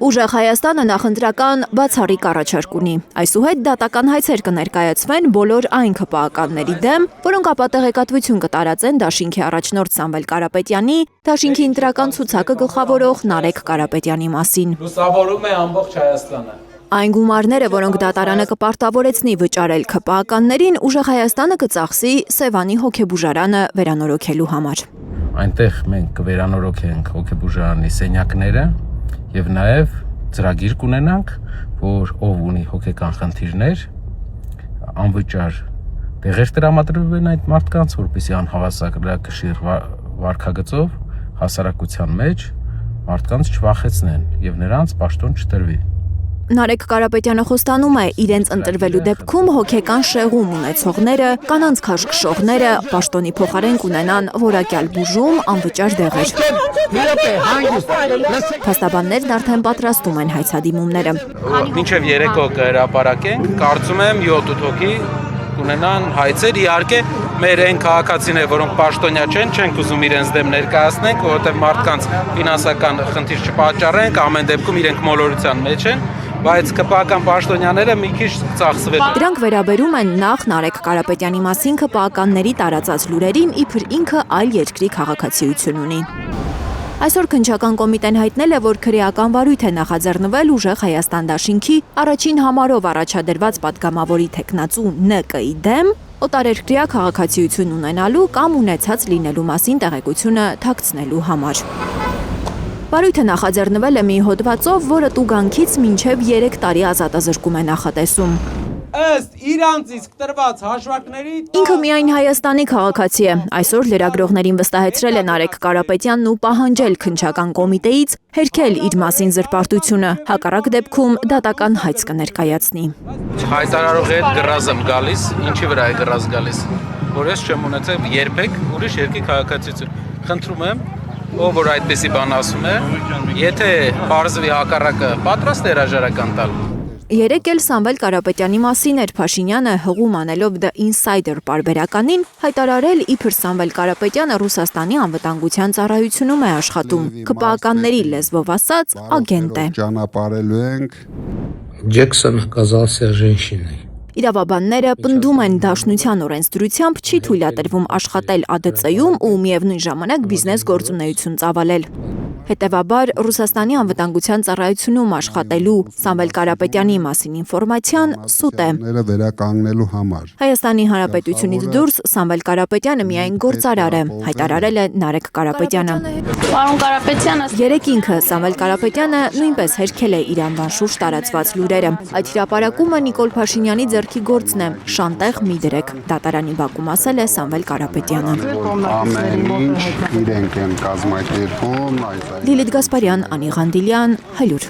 Ուժեղ Հայաստանը նախընտրական բացառիկ առաջարկ ունի։ Այսուհետ դատական հայցեր կներկայացվեն բոլոր այն ՔՊԱ-ականների դեմ, որոնք ապա տեղեկատվություն կտարածեն դաշինքի առաջնորդ Սամվել Կարապետյանի, դաշինքի ընտրական ցուցակը գլխավորող Նարեկ Կարապետյանի մասին։ Լուսավորում է ամբողջ Հայաստանը։ Այն գումարները, որոնք դատարանը կպարտավորեցնի վճարել ՔՊԱ-ականներին, Ուժեղ Հայաստանը կծախսի Սևանի հոգեբուժարանը վերանորոգելու համար։ Այնտեղ մենք կվերանորոգենք հոգեբուժարանի սենյակները եւ նաեւ ծրագիր կունենանք, որ ով ունի հոգեկան խնդիրներ, անվճար տեղեր տրամադրվեն այդ մարդկանց, որպեսզի անհավասարակշիռ վարքագծով հասարակության մեջ մարդկանց չվախեցնեն եւ նրանց պաշտոն չտրվի։ Նարեկ Կարապետյանը խոստանում է, իրենց ընտրվելու դեպքում հոգեկան շեղում ունեցողները, կանանց քաշքշողները պաշտոնի փոխարեն կունենան որակյալ բուժում, անվճար դեղեր։ Փաստաբաններն արդեն պատրաստում են հայցադիմումները։ Մինչև երեկո կհրապարակենք, կարծում եմ 7-8 հոգի կունենան հայցեր, իհարկե մեր այն քաղաքացիները, որոնք պաշտոնյա չենք ուզում իրենց դեմ ներկայացնենք, որովհետև մարդկանց ֆինանսական խնդիր չպատճառենք, ամեն դեպքում իրենք մոլորության մեջ են, բայց ԿՊԱ-ական պաշտոնյաները մի քիչ ծախսվելու։ Դրանք վերաբերում են նախ Նարեկ Կարապետյանի մասին ԿՊԱ-ականների տարածած լուրերին, իբր ինքը այլ երկրի քաղաքացիություն ունի։ Այսօր քննչական կոմիտեն հայտնել է, որ քրեական վարույթ է նախաձեռնվել Ուժեղ Հայաստան դաշինքի առաջին համարով առաջադրված պատգամավորի թեկնածու ՆԿ-ի դեմ օտարերկրյա քաղաքացիություն ունենալու կամ ունեցած լինելու մասին տեղեկությունը թաքցնելու համար։ Վարույթը նախաձեռնվել է մի հոդվածով, որը տուգանքից մինչև 3 տարի ազատազրկում է նախատեսում։ Ըստ իրանց իսկ տրված հաշվարկների Ինքը միայն Հայաստանի քաղաքացի է։ Այսօր լրագրողներին վստահեցրել է Նարեկ Կարապետյանն ու պահանջել քննչական կոմիտեից հերքել իր մասին զրպարտությունը, հակառակ դեպքում դատական հայց կներկայացնի։ հայտարարողի հետ գրազ եմ գալիս, ինչի վրա է գրազ գալիս, որ ես չեմ ունեցել երբեք ուրիշ երկրի քաղաքացիություն։ Խնդրում եմ, ով որ այդպեսի բան ասում է, եթե բարձվի հակառակը, պատրաստ է հրաժարական տալ։ Երեկ էլ Սամվել Կարապետյանի մասին էր Փաշինյանը հղում անելով The Insider պարբերականին հայտարարել, իբր Սամվել Կարապետյանը Ռուսաստանի անվտանգության ծառայությունում է աշխատում, ԿՊԱ-ականների լեզվով ասած ագենտ է։ Ճանապարհելու ենք։ Ջեքսոն оказался женщиной։ Իրավաբանները պնդում են դաշնության օրենսդրությամբ չի թույլատրվում աշխատել ԱԴՑ-ում ու միևնույն ժամանակ բիզնես գործունեություն ծավալել։ Հետևաբար Ռուսաստանի անվտանգության ծառայությունում աշխատելու Սամվել Կարապետյանի մասին ինֆորմացիան սուտ է։ Վերականգնելու համար։ Հայաստանի Հանրապետությունից դուրս Սամվել Կարապետյանը միայն գործարար է, հայտարարել է Նարեկ Կարապետյանը։ Պարոն Կարապետյանը, Երեկ ինքը Սամվել Կարապետյանը նույնպես հերքել է իր անվան շուրջ տարածված լուրերը։ Այդ հրապարակումը Նիկոլ Փաշինյանի ձեռքի գործն է, շանտեղ մի դրեք, դատարանի բակում ասել է Սամվել Կարապետյանը։ Ամեն ինչ իրենք են կազմակերպում, Լիլիթ Գասպարյան, Անի Ղանդիլյան, Հայլուր։